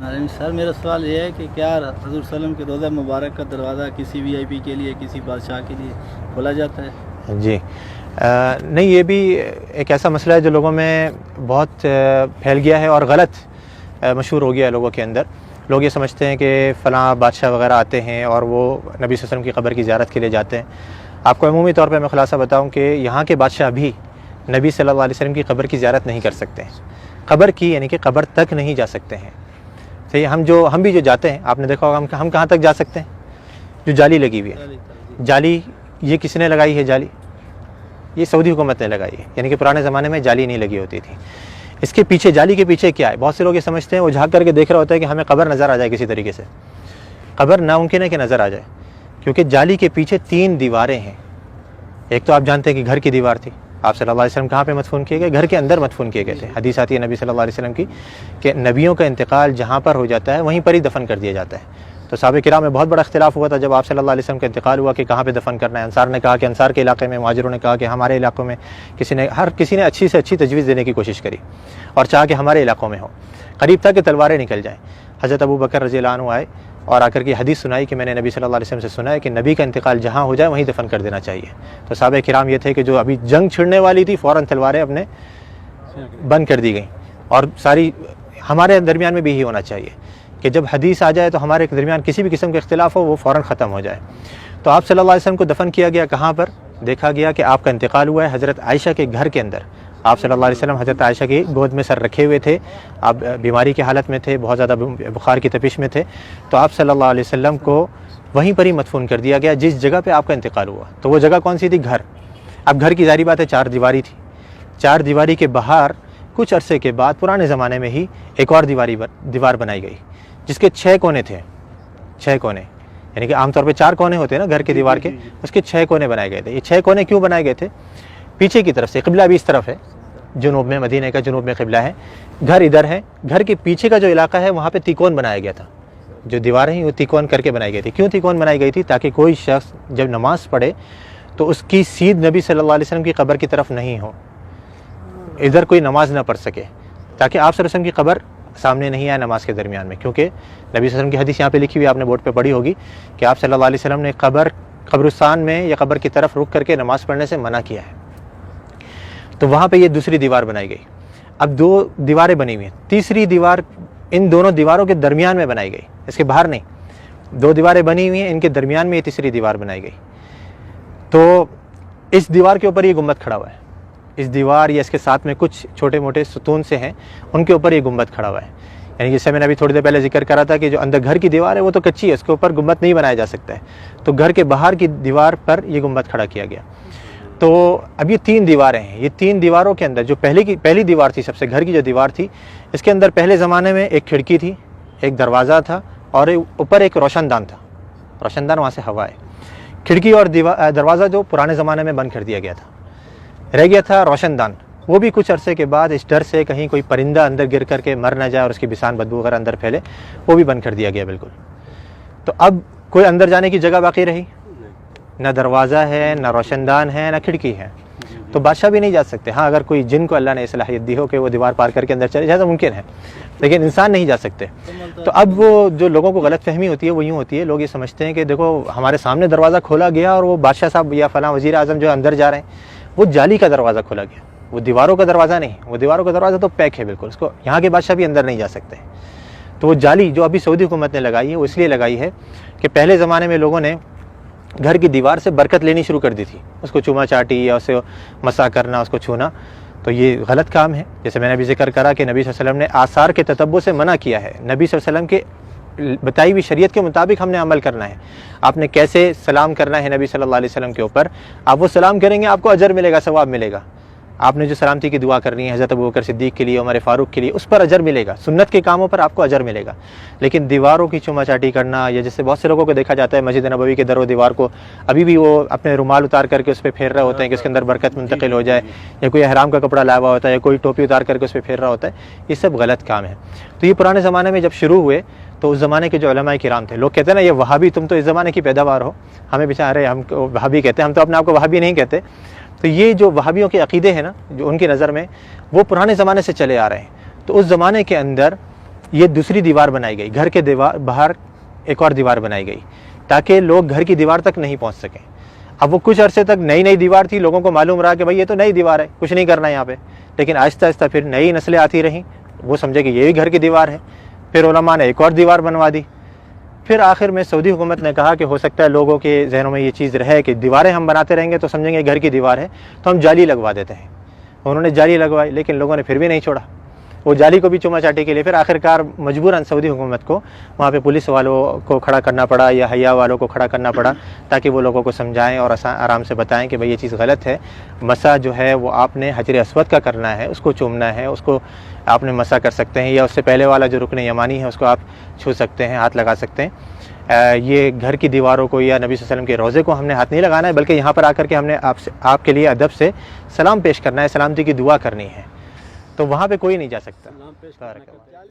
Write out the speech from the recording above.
سر میرا سوال یہ ہے کہ کیا حضور صلی اللہ علیہ وسلم کے روضہ مبارک کا دروازہ کسی وی آئی پی کے لیے، کسی بادشاہ کے لیے کھولا جاتا ہے؟ جی نہیں، یہ بھی ایک ایسا مسئلہ ہے جو لوگوں میں بہت پھیل گیا ہے اور غلط مشہور ہو گیا ہے لوگوں کے اندر۔ لوگ یہ سمجھتے ہیں کہ فلاں بادشاہ وغیرہ آتے ہیں اور وہ نبی صلی اللہ علیہ وسلم کی قبر کی زیارت کے لیے جاتے ہیں۔ آپ کو عمومی طور پہ میں خلاصہ بتاؤں کہ یہاں کے بادشاہ بھی نبی صلی اللہ علیہ وسلم کی قبر کی زیارت نہیں کر سکتے ہیں، قبر کی یعنی کہ قبر تک نہیں جا سکتے ہیں۔ صحیح، ہم بھی جو جاتے ہیں، آپ نے دیکھا ہوگا ہم کہاں تک جا سکتے ہیں؟ جو جالی لگی ہوئی ہے، جالی یہ کس نے لگائی ہے؟ جالی یہ سعودی حکومت نے لگائی ہے، یعنی کہ پرانے زمانے میں جالی نہیں لگی ہوتی تھی۔ اس کے پیچھے، جالی کے پیچھے کیا ہے؟ بہت سے لوگ یہ سمجھتے ہیں، وہ جھانک کر کے دیکھ رہا ہوتا ہے کہ ہمیں قبر نظر آ جائے کسی طریقے سے۔ قبر ناممکن ہے کہ نظر آ جائے، کیونکہ جالی کے پیچھے 3 دیواریں ہیں۔ ایک تو آپ جانتے ہیں کہ گھر کی دیوار تھی، آپ صلی اللہ علیہ وسلم کہاں پہ مدفون کیے گئے؟ گھر کے اندر مدفون کیے گئے تھے۔ حدیث آتی ہے نبی صلی اللہ علیہ وسلم کی کہ نبیوں کا انتقال جہاں پر ہو جاتا ہے وہیں پر ہی دفن کر دیا جاتا ہے۔ تو صحابہ کرام میں بہت بڑا اختلاف ہوا تھا جب آپ صلی اللہ علیہ وسلم کا انتقال ہوا کہ کہاں پہ دفن کرنا ہے۔ انصار نے کہا کہ انصار کے علاقے میں، مہاجروں نے کہا کہ ہمارے علاقوں میں، ہر کسی نے اچھی سے اچھی تجویز دینے کی کوشش کری اور چاہا کہ ہمارے علاقوں میں ہو۔ قریب تھا کہ تلواریں نکل جائیں۔ حضرت ابو بکر رضی اللہ عنہ آئے اور آ کر کے حدیث سنائی کہ میں نے نبی صلی اللہ علیہ وسلم سے سنا ہے کہ نبی کا انتقال جہاں ہو جائے وہیں دفن کر دینا چاہیے۔ تو صحابہ کرام یہ تھے کہ جو ابھی جنگ چھڑنے والی تھی، فوراً تلواریں اپنے بند کر دی گئیں، اور ساری ہمارے درمیان میں بھی یہی ہونا چاہیے کہ جب حدیث آ جائے تو ہمارے درمیان کسی بھی قسم کے اختلاف ہو وہ فوراً ختم ہو جائے۔ تو آپ صلی اللہ علیہ وسلم کو دفن کیا گیا کہاں پر؟ دیکھا گیا کہ آپ کا انتقال ہوا ہے حضرت عائشہ کے گھر کے اندر۔ آپ صلی اللہ علیہ وسلم حضرت عائشہ کی گود میں سر رکھے ہوئے تھے، آپ بیماری کی حالت میں تھے، بہت زیادہ بخار کی تپش میں تھے، تو آپ صلی اللہ علیہ وسلم کو وہیں پر ہی مدفون کر دیا گیا جس جگہ پہ آپ کا انتقال ہوا۔ تو وہ جگہ کون سی تھی؟ گھر۔ اب گھر کی ظاہری بات ہے 4 دیواری تھی، 4 دیواری کے باہر کچھ عرصے کے بعد پرانے زمانے میں ہی ایک اور دیوار بنائی گئی جس کے 6 کونے تھے، 6 کونے، یعنی کہ عام طور پہ 4 کونے ہوتے ہیں نا گھر کی دیوار کے، اس کے 6 کونے بنائے گئے تھے۔ یہ 6 کونے کیوں بنائے گئے تھے؟ پیچھے کی طرف سے، قبلہ بھی اس طرف ہے، جنوب میں، مدینہ کا جنوب میں قبلہ ہے، گھر ادھر ہے، گھر کے پیچھے کا جو علاقہ ہے وہاں پہ تیکون بنایا گیا تھا۔ جو دیواریں ہیں وہ تیکون کر کے بنائی گئی تھی۔ کیوں تیکون بنائی گئی تھی؟ تاکہ کوئی شخص جب نماز پڑھے تو اس کی سیدھ نبی صلی اللہ علیہ وسلم کی قبر کی طرف نہیں ہو، ادھر کوئی نماز نہ پڑھ سکے، تاکہ آپ صلی اللہ علیہ وسلم کی قبر سامنے نہیں آئے نماز کے درمیان میں۔ کیونکہ نبی صلی اللہ علیہ وسلم کی حدیث یہاں پہ لکھی ہوئی، آپ نے بورڈ پہ پڑھی ہوگی کہ آپ صلی اللہ علیہ وسلم نے قبرستان میں یا قبر کی طرف رک کر کے نماز پڑھنے سے منع کیا ہے۔ تو وہاں پہ یہ دوسری دیوار بنائی گئی۔ اب 2 دیواریں بنی ہوئی ہیں، تیسری دیوار ان دونوں دیواروں کے درمیان میں بنائی گئی، اس کے باہر نہیں۔ 2 دیواریں بنی ہوئی ہیں، ان کے درمیان میں یہ تیسری دیوار بنائی گئی۔ تو اس دیوار کے اوپر یہ گنبد کھڑا ہوا ہے، اس دیوار یا اس کے ساتھ میں کچھ چھوٹے موٹے ستون سے ہیں، ان کے اوپر یہ گنبد کھڑا ہوا ہے۔ یعنی جیسے میں نے ابھی تھوڑی دیر پہلے ذکر کرا تھا کہ جو اندر گھر کی دیوار ہے وہ تو کچی ہے، اس کے اوپر گنبد نہیں بنایا جا سکتا ہے، تو گھر کے باہر کی دیوار پر یہ گنبد کھڑا کیا گیا۔ تو اب یہ 3 دیواریں ہیں، یہ 3 دیواروں کے اندر جو پہلی دیوار تھی، سب سے گھر کی جو دیوار تھی، اس کے اندر پہلے زمانے میں ایک کھڑکی تھی، ایک دروازہ تھا، اور اوپر ایک روشن دان تھا۔ روشن دان وہاں سے ہوا ہے۔ کھڑکی اور دروازہ جو پرانے زمانے میں بند کر دیا گیا تھا، رہ گیا تھا روشن دان۔ وہ بھی کچھ عرصے کے بعد اس ڈر سے کہیں کوئی پرندہ اندر گر کر کے مر نہ جائے اور اس کی بسان بدبو وغیرہ اندر پھیلے، وہ بھی بند کر دیا گیا بالکل۔ تو اب کوئی اندر جانے کی جگہ باقی رہی؟ نہ دروازہ ہے، نہ روشن دان ہے، نہ کھڑکی ہے، تو بادشاہ بھی نہیں جا سکتے۔ ہاں اگر کوئی جن کو اللہ نے صلاحیت دی ہو کہ وہ دیوار پار کر کے اندر چلے جائے تو ممکن ہے، لیکن انسان نہیں جا سکتے۔ تو اب وہ جو لوگوں کو غلط فہمی ہوتی ہے وہ یوں ہوتی ہے، لوگ یہ سمجھتے ہیں کہ دیکھو ہمارے سامنے دروازہ کھولا گیا اور وہ بادشاہ صاحب یا فلاں وزیر اعظم جو اندر جا رہے ہیں، وہ جالی کا دروازہ کھولا گیا، وہ دیواروں کا دروازہ نہیں، وہ دیواروں کا دروازہ تو پیک ہے بالکل، اس کو یہاں کے بادشاہ بھی اندر نہیں جا سکتے۔ تو وہ جالی جو ابھی سعودی حکومت نے لگائی ہے وہ اس لیے لگائی ہے کہ پہلے زمانے میں لوگوں نے گھر کی دیوار سے برکت لینی شروع کر دی تھی، اس کو چوما چاٹی یا اسے مسا کرنا، اس کو چھونا، تو یہ غلط کام ہے۔ جیسے میں نے ابھی ذکر کرا کہ نبی صلی اللہ علیہ وسلم نے آثار کے تتبع سے منع کیا ہے۔ نبی صلی اللہ علیہ وسلم کے بتائی ہوئی شریعت کے مطابق ہم نے عمل کرنا ہے۔ آپ نے کیسے سلام کرنا ہے نبی صلی اللہ علیہ وسلم کے اوپر، آپ وہ سلام کریں گے آپ کو اجر ملے گا، ثواب ملے گا۔ آپ نے جو سلامتی کی دعا کرنی ہے حضرت ابوبکر صدیق کے لیے، عمر فاروق کے لیے، اس پر اجر ملے گا، سنت کے کاموں پر آپ کو اجر ملے گا۔ لیکن دیواروں کی چوما چاٹی کرنا، یا جیسے بہت سے لوگوں کو دیکھا جاتا ہے مسجد نبوی کے در و دیوار کو ابھی بھی وہ اپنے رومال اتار کر کے اس پہ پھیر رہے ہوتے ہیں کہ اس کے اندر برکت منتقل ہو جائے، یا کوئی احرام کا کپڑا لایا ہوا ہوتا ہے، یا کوئی ٹوپی اتار کر کے اس پہ پھیر رہا ہوتا ہے، یہ سب غلط کام ہے۔ تو یہ پرانے زمانے میں جب شروع ہوئے تو اس زمانے کے جو علماء کرام تھے، لوگ کہتے ہیں نا یہ وہابی، تم تو اس زمانے کی پیداوار ہو، ہمیں بیچارے ہم وہابی کہتے ہیں، ہم تو اپنے آپ کو وہابی نہیں کہتے۔ تو یہ جو وہابیوں کے عقیدے ہیں نا، جو ان کی نظر میں وہ پرانے زمانے سے چلے آ رہے ہیں، تو اس زمانے کے اندر یہ دوسری دیوار بنائی گئی، گھر کے باہر ایک اور دیوار بنائی گئی تاکہ لوگ گھر کی دیوار تک نہیں پہنچ سکیں۔ اب وہ کچھ عرصے تک نئی دیوار تھی، لوگوں کو معلوم رہا کہ بھائی یہ تو نئی دیوار ہے، کچھ نہیں کرنا یہاں پہ، لیکن آہستہ آہستہ پھر نئی نسلیں آتی رہیں، وہ سمجھے کہ یہ بھی گھر کی دیوار ہے، پھر علماء نے ایک اور دیوار بنوا دی۔ پھر آخر میں سعودی حکومت نے کہا کہ ہو سکتا ہے لوگوں کے ذہنوں میں یہ چیز رہے کہ دیواریں ہم بناتے رہیں گے تو سمجھیں گے گھر کی دیوار ہے، تو ہم جالی لگوا دیتے ہیں۔ انہوں نے جالی لگوائی، لیکن لوگوں نے پھر بھی نہیں چھوڑا، وہ جالی کو بھی چوما چاٹی کے لیے پھر آخرکار مجبوراً سعودی حکومت کو وہاں پہ پولیس والوں کو کھڑا کرنا پڑا یا حیا والوں کو کھڑا کرنا پڑا تاکہ وہ لوگوں کو سمجھائیں اور آرام سے بتائیں کہ بھئی یہ چیز غلط ہے، مسح جو ہے وہ آپ نے حجر اسود کا کرنا ہے، اس کو چومنا ہے، اس کو آپ نے مسح کر سکتے ہیں، یا اس سے پہلے والا جو رکن یمانی ہے اس کو آپ چھو سکتے ہیں، ہاتھ لگا سکتے ہیں۔ یہ گھر کی دیواروں کو یا نبی صلی اللہ علیہ وسلم کے روضے کو ہم نے ہاتھ نہیں لگانا ہے، بلکہ یہاں پر آ کر کے ہم نے آپ کے لیے ادب سے سلام پیش کرنا ہے، سلامتی کی دعا کرنی ہے، تو وہاں پہ کوئی نہیں جا سکتا۔